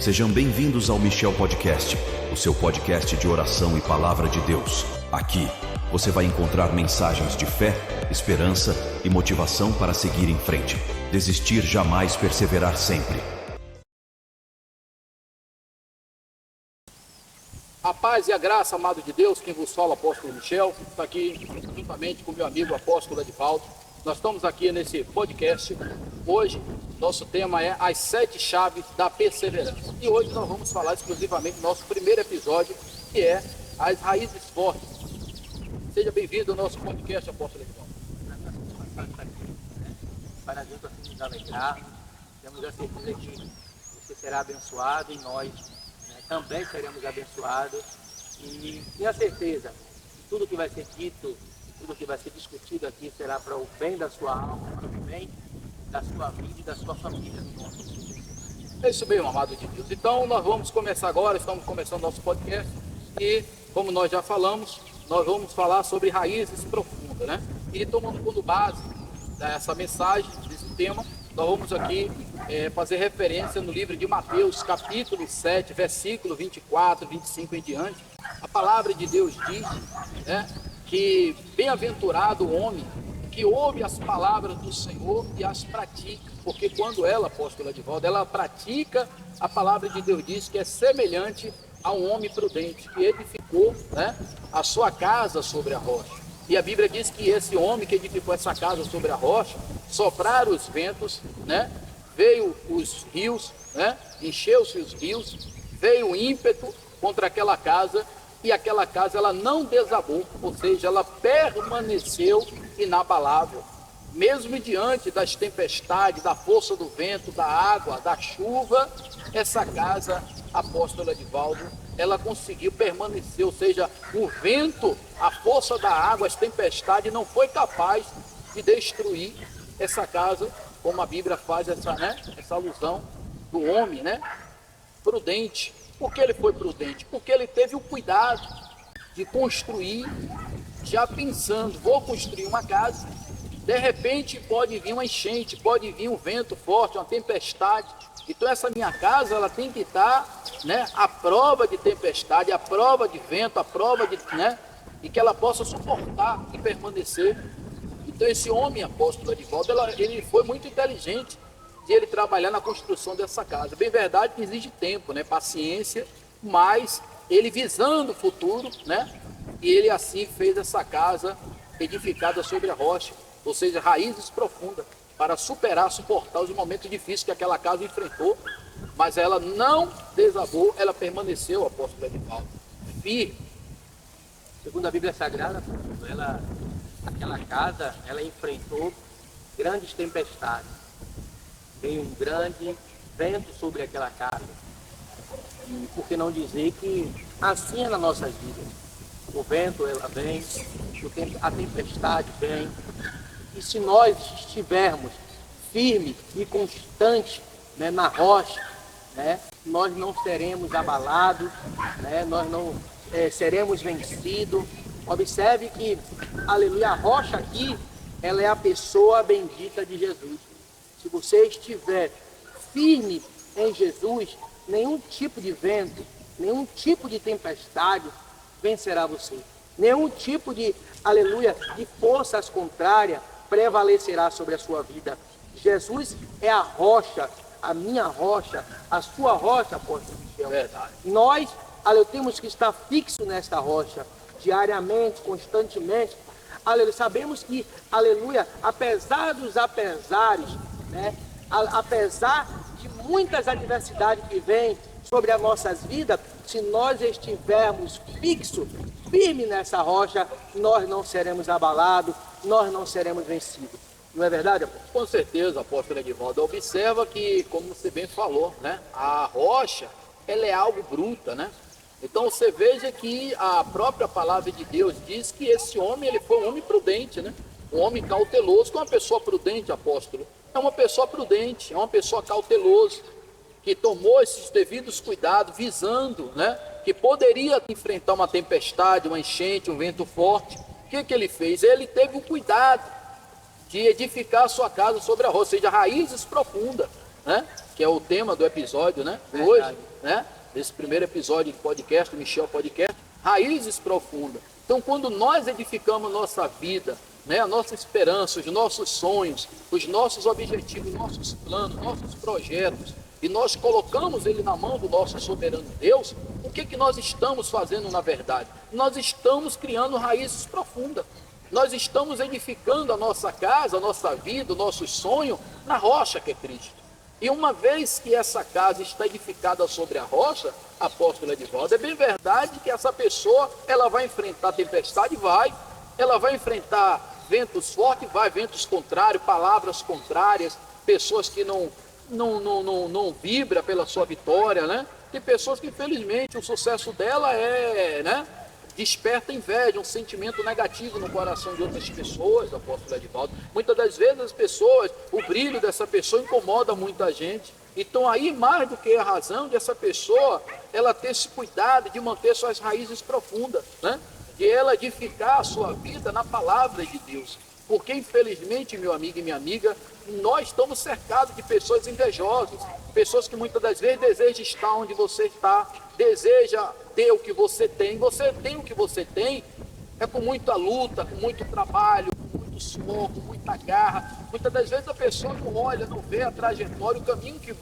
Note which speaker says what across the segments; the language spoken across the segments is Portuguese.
Speaker 1: Sejam bem-vindos ao Michel Podcast, o seu podcast de oração e palavra de Deus. Aqui, você vai encontrar mensagens de fé, esperança e motivação para seguir em frente. Desistir jamais, perseverar sempre.
Speaker 2: A paz e a graça, amado de Deus, quem vos fala, o apóstolo Michel, está aqui juntamente com meu amigo apóstolo Edivaldo. Nós estamos aqui nesse podcast. Hoje, nosso tema é as 7 chaves da perseverança. E hoje nós vamos falar exclusivamente do nosso primeiro episódio, que é as raízes fortes. Seja bem-vindo ao nosso podcast, apóstolo Edivaldo.
Speaker 3: Para Deus assim nos alegrar, temos a certeza que você será abençoado e nós também seremos abençoados. E a certeza que tudo que vai ser dito, tudo que vai ser discutido aqui será para o bem da sua alma, para o bem da sua vida e da sua família.
Speaker 2: É isso mesmo, amado de Deus. Então, nós vamos começar agora, estamos começando nosso podcast e, como nós já falamos, nós vamos falar sobre raízes profundas, né? E tomando como base dessa mensagem, desse tema, nós vamos aqui fazer referência no livro de Mateus, capítulo 7, versículo 24, 25 em diante. A palavra de Deus diz, né, que bem-aventurado o homem que ouve as palavras do Senhor e as pratica, porque quando ela, apóstola Edivaldo, ela pratica, a palavra de Deus diz que é semelhante a um homem prudente, que edificou, né, a sua casa sobre a rocha. E a Bíblia diz que esse homem que edificou essa casa sobre a rocha, sopraram os ventos, né, veio os rios, né, encheu-se os rios, veio o ímpeto contra aquela casa, e aquela casa ela não desabou, ou seja, ela permaneceu inabalável, mesmo diante das tempestades, da força do vento, da água, da chuva. Essa casa, apóstolo Edivaldo, ela conseguiu permanecer, ou seja, o vento, a força da água, as tempestades não foi capaz de destruir essa casa, como a Bíblia faz essa alusão do homem, né, prudente. Por que ele foi prudente? Porque ele teve o cuidado de construir, já pensando, vou construir uma casa, de repente pode vir uma enchente, pode vir um vento forte, uma tempestade. Então essa minha casa, ela tem que estar, né, à prova de tempestade, à prova de vento, à prova de, né, e que ela possa suportar e permanecer. Então esse homem, apóstolo Edivaldo, ele foi muito inteligente de ele trabalhar na construção dessa casa. Bem verdade que exige tempo, né, paciência, mas ele visando o futuro, né, e ele assim fez essa casa edificada sobre a rocha, ou seja, raízes profundas, para suportar os momentos difíceis que aquela casa enfrentou, mas ela não desabou, ela permaneceu, apóstolo Edivaldo, firme.
Speaker 3: Segundo a Bíblia Sagrada, aquela casa, ela enfrentou grandes tempestades. Veio um grande vento sobre aquela casa. E por que não dizer que assim é nas nossas vidas? O vento, ela vem, a tempestade vem. E se nós estivermos firmes e constantes, né, na rocha, né, nós não seremos abalados, né, nós não seremos vencidos. Observe que, aleluia, a rocha aqui, ela é a pessoa bendita de Jesus. Se você estiver firme em Jesus, nenhum tipo de vento, nenhum tipo de tempestade vencerá você. Nenhum tipo de, aleluia, de forças contrárias prevalecerá sobre a sua vida. Jesus é a rocha, a minha rocha, a sua rocha, apóstolo Michel.
Speaker 2: Verdade.
Speaker 3: Nós, aleluia, temos que estar fixos nesta rocha, diariamente, constantemente. Aleluia, sabemos que, aleluia, apesar dos apesares, né, apesar de muitas adversidades que vêm sobre as nossas vidas, se nós estivermos fixos, firmes nessa rocha, nós não seremos abalados, nós não seremos vencidos. Não é verdade, apóstolo?
Speaker 2: Com certeza, apóstolo Edivaldo. Observa que, como você bem falou, né, a rocha, ela é algo bruta, né? Então você veja que a própria palavra de Deus diz que esse homem, ele foi um homem prudente, né? Um homem cauteloso. Que é uma pessoa prudente, apóstolo? É uma pessoa prudente, é uma pessoa cautelosa, que tomou esses devidos cuidados, visando, né, que poderia enfrentar uma tempestade, uma enchente, um vento forte. O que ele fez? Ele teve o cuidado de edificar a sua casa sobre a rocha, ou seja, raízes profundas. né? Que é o tema do episódio, né? Hoje, né? Desse primeiro episódio de podcast, do Michel Podcast, raízes profundas. Então, quando nós edificamos nossa vida, né, a nossa esperança, os nossos sonhos, os nossos objetivos, nossos planos, nossos projetos, e nós colocamos ele na mão do nosso soberano Deus, o que nós estamos fazendo na verdade? Nós estamos criando raízes profundas. Nós estamos edificando a nossa casa, a nossa vida, o nosso sonho na rocha que é Cristo. E uma vez que essa casa está edificada sobre a rocha, apóstolo Edivaldo, é bem verdade que essa pessoa, ela vai enfrentar tempestade? Vai. Ela vai enfrentar ventos fortes? Vai. Ventos contrários, palavras contrárias, pessoas que não vibram pela sua vitória, né? Tem pessoas que, infelizmente, o sucesso dela né? Desperta inveja, um sentimento negativo no coração de outras pessoas, apóstolo Edivaldo. Muitas das vezes as pessoas, o brilho dessa pessoa incomoda muita gente. Então aí, mais do que a razão de essa pessoa, ela ter esse cuidado de manter suas raízes profundas, né? De ela edificar a sua vida na palavra de Deus. Porque infelizmente, meu amigo e minha amiga, nós estamos cercados de pessoas invejosas, pessoas que muitas das vezes desejam estar onde você está, deseja ter o que você tem o que você tem, é com muita luta, com muito trabalho, com muito suor, com muita garra. Muitas das vezes a pessoa não olha, não vê a trajetória, o caminho que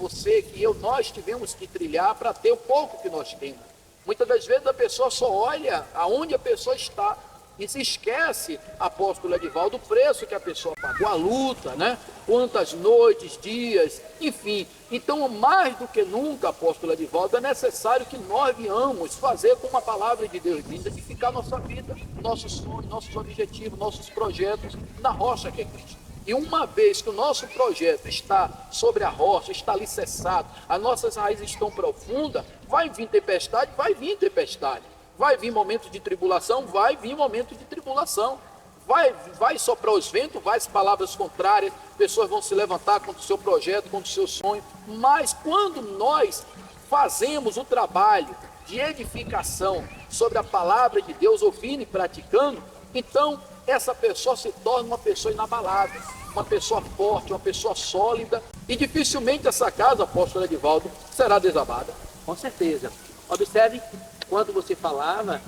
Speaker 2: nós tivemos que trilhar para ter o pouco que nós temos. Muitas das vezes a pessoa só olha aonde a pessoa está e se esquece, apóstolo Edivaldo, o preço que a pessoa pagou, a luta, né? Quantas noites, dias, enfim. Então, mais do que nunca, apóstolo Edivaldo, é necessário que nós venhamos fazer com uma palavra de Deus vinda, edificar nossa vida, nossos sonhos, nossos objetivos, nossos projetos na rocha que é Cristo. E uma vez que o nosso projeto está sobre a rocha, está alicerçado, as nossas raízes estão profundas, vai vir tempestade, vai vir tempestade. Vai vir momento de tribulação, vai vir momento de tribulação. Vai soprar os ventos, vai as palavras contrárias, pessoas vão se levantar contra o seu projeto, contra o seu sonho. Mas quando nós fazemos o trabalho de edificação sobre a palavra de Deus, ouvindo e praticando, então essa pessoa se torna uma pessoa inabalável, uma pessoa forte, uma pessoa sólida. E dificilmente essa casa, apóstolo Edivaldo, será desabada.
Speaker 3: Com certeza. Observe, quando você falava,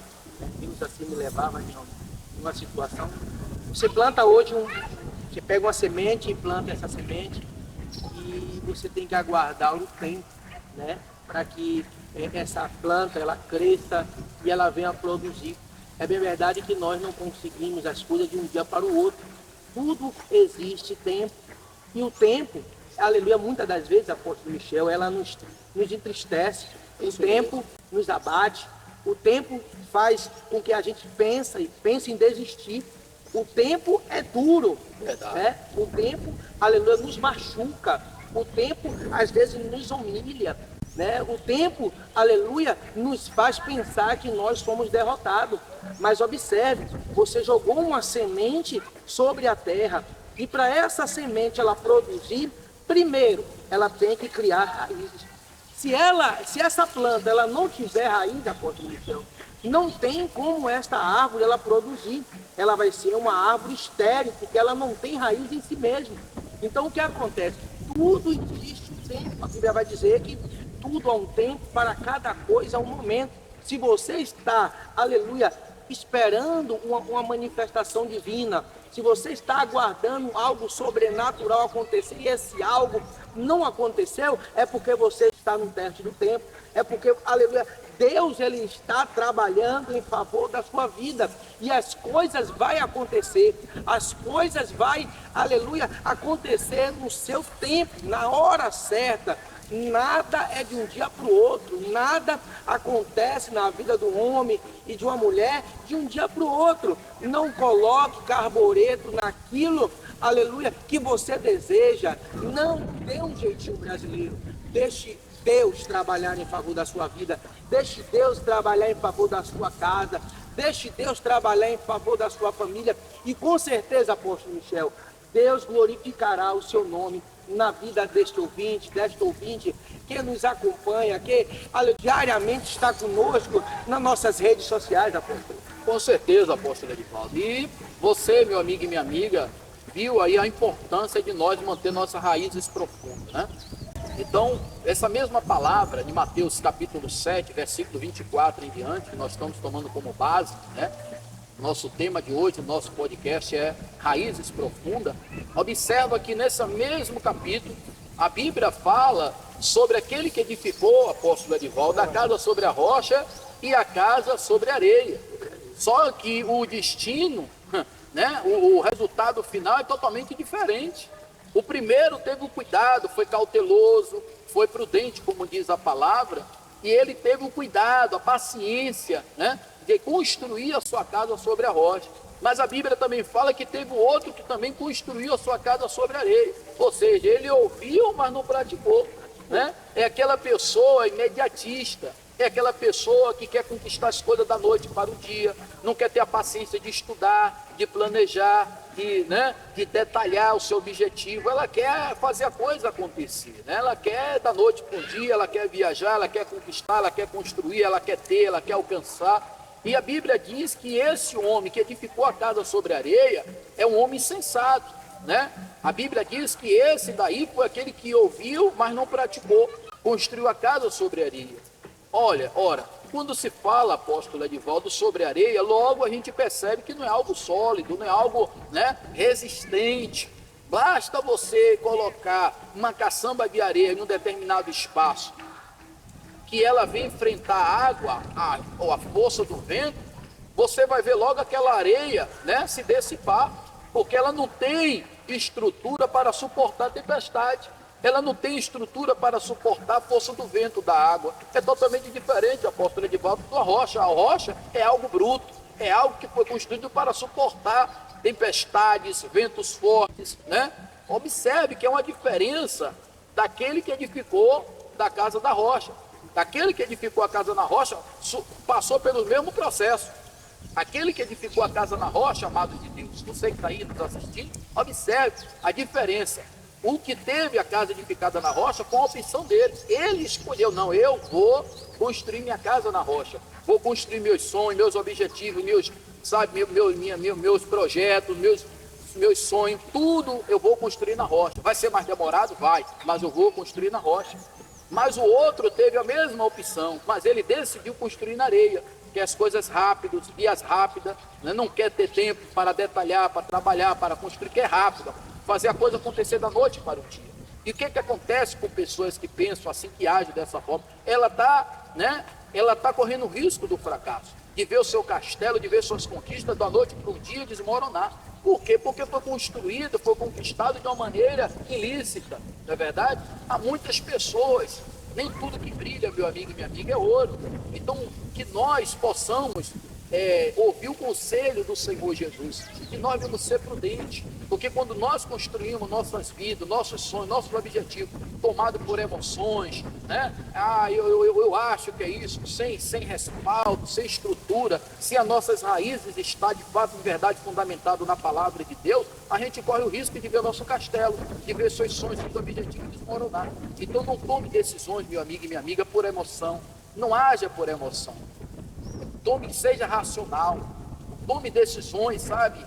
Speaker 3: Deus assim me levava em uma situação. Você planta hoje, você pega uma semente e planta essa semente e você tem que aguardar o tempo, né? Para que essa planta ela cresça e ela venha a produzir. É bem verdade que nós não conseguimos as coisas de um dia para o outro. Tudo existe tempo. E o tempo, aleluia, muitas das vezes, apóstolo Michel, ela nos entristece. O tempo nos abate, o tempo faz com que a gente pense em desistir. O tempo é duro, né? O tempo, aleluia, nos machuca. O tempo, às vezes, nos humilha, né? O tempo, aleluia, nos faz pensar que nós somos derrotados. Mas observe, você jogou uma semente sobre a terra e para essa semente ela produzir, primeiro, ela tem que criar raízes. Se essa planta ela não tiver raiz, apóstolo Michel, não tem como esta árvore ela produzir. Ela vai ser uma árvore estéril, porque ela não tem raiz em si mesma. Então o que acontece? Tudo existe um tempo. A Bíblia vai dizer que tudo há um tempo, para cada coisa há um momento. Se você está, aleluia, esperando uma manifestação divina, se você está aguardando algo sobrenatural acontecer e esse algo não aconteceu, é porque você está no teste do tempo, é porque, aleluia, Deus ele está trabalhando em favor da sua vida e as coisas vão acontecer, as coisas vão, aleluia, acontecer no seu tempo, na hora certa. Nada é de um dia para o outro, nada acontece na vida do homem e de uma mulher de um dia para o outro. Não coloque carbureto naquilo, aleluia, que você deseja. Não dê um jeitinho brasileiro. Deixe Deus trabalhar em favor da sua vida. Deixe Deus trabalhar em favor da sua casa. Deixe Deus trabalhar em favor da sua família. E com certeza, apóstolo Michel, Deus glorificará o seu nome na vida desta ouvinte que nos acompanha, que diariamente está conosco nas nossas redes sociais, apóstolo.
Speaker 2: Com certeza, apóstolo Edivaldo. E você, meu amigo e minha amiga, viu aí a importância de nós manter nossas raízes profundas, né? Então, essa mesma palavra de Mateus capítulo 7, versículo 24 em diante, que nós estamos tomando como base, né? Nosso tema de hoje, nosso podcast é Raízes Profundas. Observa que nesse mesmo capítulo, a Bíblia fala sobre aquele que edificou, apóstolo Edivaldo, a casa sobre a rocha e a casa sobre a areia. Só que o destino, né, o resultado final é totalmente diferente. O primeiro teve o cuidado, foi cauteloso, foi prudente, como diz a palavra, e ele teve o cuidado, a paciência, né, de construir a sua casa sobre a rocha. Mas a Bíblia também fala que teve o outro que também construiu a sua casa sobre a areia. Ou seja, ele ouviu, mas não praticou, né? É aquela pessoa imediatista, é aquela pessoa que quer conquistar as coisas da noite para o dia, não quer ter a paciência de estudar, de planejar, de detalhar o seu objetivo. Ela quer fazer a coisa acontecer, né? Ela quer da noite para o dia, ela quer viajar, ela quer conquistar, ela quer construir, ela quer ter, ela quer alcançar. E a Bíblia diz que esse homem que edificou a casa sobre a areia é um homem sensato, né? A Bíblia diz que esse daí foi aquele que ouviu, mas não praticou, construiu a casa sobre a areia. Ora, quando se fala, apóstolo Edivaldo, sobre areia, logo a gente percebe que não é algo sólido, não é algo, né, resistente. Basta você colocar uma caçamba de areia em um determinado espaço, que ela vem enfrentar a água ou a força do vento, você vai ver logo aquela areia, né, se dissipar, porque ela não tem estrutura para suportar a tempestade. Ela não tem estrutura para suportar a força do vento da água. É totalmente diferente, apóstolo Edivaldo, da rocha. A rocha é algo bruto, é algo que foi construído para suportar tempestades, ventos fortes, né? Observe que é uma diferença daquele que edificou da casa da rocha. Daquele que edificou a casa na rocha, passou pelo mesmo processo. Aquele que edificou a casa na rocha, amado de Deus, você que está aí nos assistindo, observe a diferença. O que teve a casa edificada na rocha foi a opção dele. Ele escolheu, não, eu vou construir minha casa na rocha. Vou construir meus sonhos, meus objetivos, meus projetos, meus sonhos, tudo eu vou construir na rocha. Vai ser mais demorado? Vai, mas eu vou construir na rocha. Mas o outro teve a mesma opção, mas ele decidiu construir na areia. Quer as coisas rápidas, vias rápidas, né? Não quer ter tempo para detalhar, para trabalhar, para construir, quer rápido. Fazer a coisa acontecer da noite para o dia. E o que acontece com pessoas que pensam assim, que agem dessa forma? Ela está correndo o risco do fracasso, de ver o seu castelo, de ver suas conquistas da noite para o dia desmoronar. Por quê? Porque foi construído, foi conquistado de uma maneira ilícita, não é verdade? Há muitas pessoas, nem tudo que brilha, meu amigo e minha amiga, é ouro. Então, que nós possamos ouvir o conselho do Senhor Jesus, que nós vamos ser prudentes, porque quando nós construímos nossas vidas, nossos sonhos, nossos objetivos, tomados por emoções, né? Eu acho que é isso, sem respaldo, sem estrutura, se as nossas raízes estão de fato, de verdade, fundamentado na palavra de Deus, a gente corre o risco de ver o nosso castelo, de ver seus sonhos, seus objetivos desmoronar. Então não tome decisões, meu amigo e minha amiga, por emoção, não haja por emoção. Seja racional, tome decisões, sabe?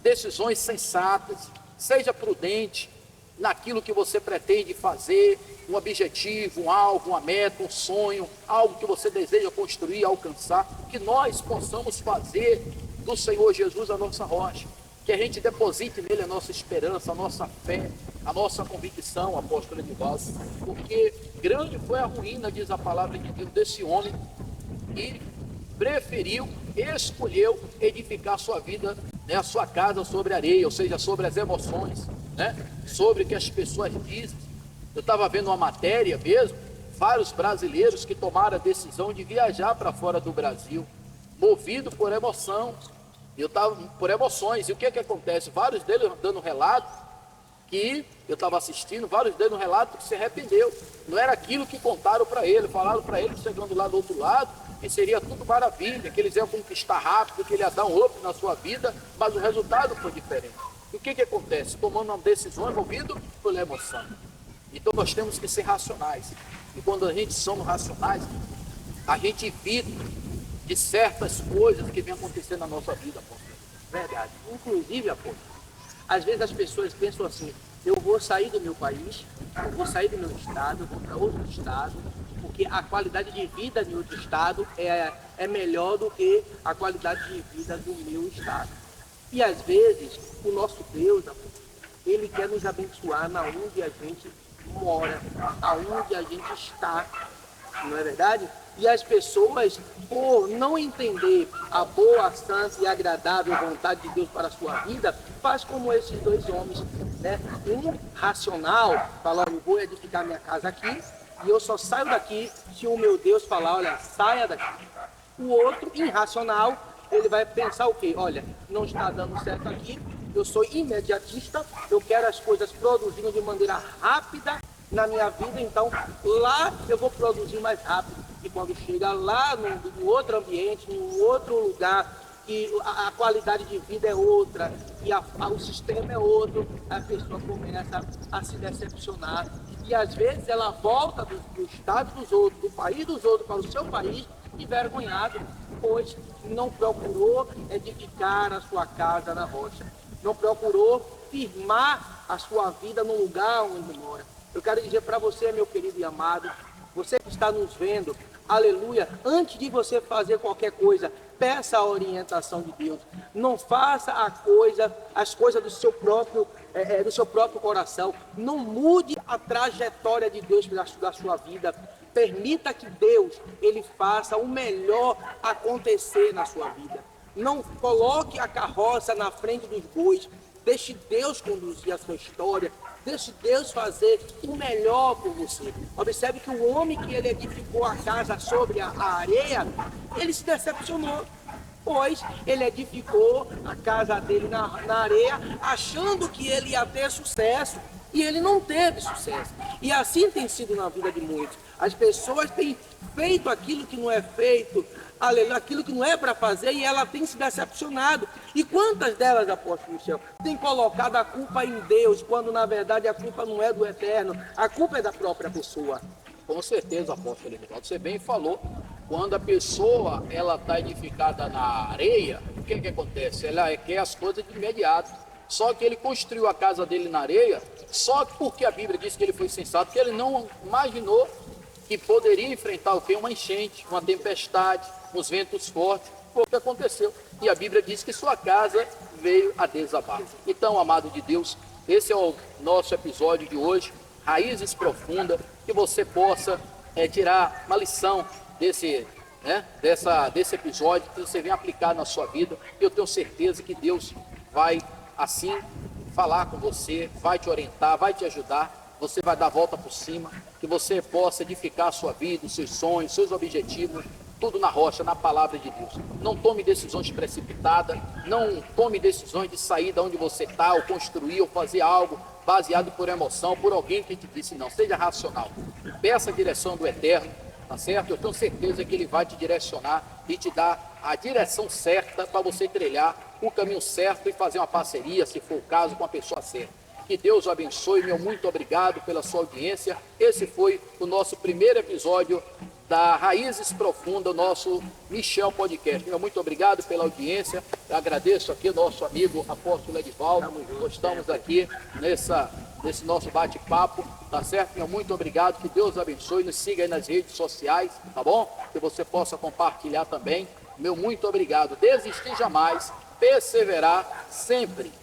Speaker 2: Decisões sensatas, seja prudente naquilo que você pretende fazer, um objetivo, um alvo, uma meta, um sonho, algo que você deseja construir, alcançar, que nós possamos fazer do Senhor Jesus a nossa rocha, que a gente deposite nele a nossa esperança, a nossa fé, a nossa convicção, apóstolo Edivaldo, porque grande foi a ruína, diz a palavra de Deus, desse homem que escolheu edificar a sua vida, né, a sua casa sobre areia, ou seja, sobre as emoções, né, sobre o que as pessoas dizem. Eu estava vendo uma matéria mesmo, vários brasileiros que tomaram a decisão de viajar para fora do Brasil, movido por emoção, por emoções. E o que acontece? Vários deles dando relato, que eu estava assistindo, vários deles no relato que se arrependeu. Não era aquilo que contaram para ele, falaram para ele, chegando lá do outro lado, que seria tudo maravilha, que eles iam conquistar rápido, que ele ia dar um up na sua vida, mas o resultado foi diferente. E o que acontece? Tomando uma decisão envolvida pela emoção. Então nós temos que ser racionais. E quando a gente somos racionais, a gente evita de certas coisas que vêm acontecendo na nossa vida, apóstolo.
Speaker 3: Verdade. Inclusive, apóstolo, às vezes as pessoas pensam assim, eu vou sair do meu país, eu vou sair do meu estado, eu vou para outro estado, porque a qualidade de vida em outro estado é melhor do que a qualidade de vida do meu estado. E às vezes, o nosso Deus, Ele quer nos abençoar na onde a gente mora, aonde a gente está, não é verdade? E as pessoas, por não entender a boa, santa e agradável vontade de Deus para a sua vida, faz como esses dois homens, né? Um racional, fala, eu vou edificar minha casa aqui, e eu só saio daqui se o meu Deus falar, olha, saia daqui. O outro, irracional, ele vai pensar o quê? Olha, não está dando certo aqui, eu sou imediatista, eu quero as coisas produzindo de maneira rápida na minha vida, então lá eu vou produzir mais rápido. E quando chega lá no outro ambiente, no outro lugar, que a qualidade de vida é outra, e o sistema é outro, a pessoa começa a se decepcionar. E às vezes ela volta do estado dos outros, do país dos outros para o seu país, envergonhado, pois não procurou edificar a sua casa na rocha, não procurou firmar a sua vida no lugar onde mora. Eu quero dizer para você, meu querido e amado, você que está nos vendo, aleluia, antes de você fazer qualquer coisa, peça a orientação de Deus. Não faça as coisas do seu próprio coração. Não mude a trajetória de Deus da sua vida. Permita que Deus, Ele faça o melhor acontecer na sua vida. Não coloque a carroça na frente dos bois. Deixe Deus conduzir a sua história. Deixe Deus fazer o melhor por você. Observe que o homem que ele edificou a casa sobre a areia, ele se decepcionou. Pois ele edificou a casa dele na areia, achando que ele ia ter sucesso. E ele não teve sucesso. E assim tem sido na vida de muitos. As pessoas têm feito aquilo que não é feito, aleluia, aquilo que não é para fazer, e ela tem se decepcionado. E quantas delas, apóstolo Michel, têm colocado a culpa em Deus, quando na verdade a culpa não é do eterno, a culpa é da própria pessoa.
Speaker 2: Com certeza, apóstolo Edivaldo, você bem falou. Quando a pessoa ela está edificada na areia, o que acontece? Ela quer as coisas de imediato. Só que ele construiu a casa dele na areia, só porque a Bíblia diz que ele foi sensato, que ele não imaginou que poderia enfrentar o quê? Uma enchente, uma tempestade, uns ventos fortes. Foi o que aconteceu. E a Bíblia diz que sua casa veio a desabar. Então, amado de Deus, esse é o nosso episódio de hoje, Raízes Profundas, que você possa tirar uma lição desse episódio, que você venha aplicar na sua vida. Eu tenho certeza que Deus vai, assim, falar com você, vai te orientar, vai te ajudar. Você vai dar a volta por cima, que você possa edificar a sua vida, os seus sonhos, seus objetivos, tudo na rocha, na palavra de Deus. Não tome decisões precipitadas, não tome decisões de sair de onde você está, ou construir, ou fazer algo baseado por emoção, por alguém que te disse não. Seja racional, peça a direção do Eterno, tá certo? Eu tenho certeza que Ele vai te direcionar e te dar a direção certa para você trilhar o caminho certo e fazer uma parceria, se for o caso, com a pessoa certa. Que Deus o abençoe, meu muito obrigado pela sua audiência. Esse foi o nosso primeiro episódio da Raízes Profundas, nosso Michel Podcast. Meu muito obrigado pela audiência. Eu agradeço aqui o nosso amigo apóstolo Edivaldo. Estamos aqui nesse nosso bate-papo, tá certo? Meu muito obrigado, que Deus abençoe. Nos siga aí nas redes sociais, tá bom? Que você possa compartilhar também. Meu muito obrigado. Desistir jamais, perseverar sempre.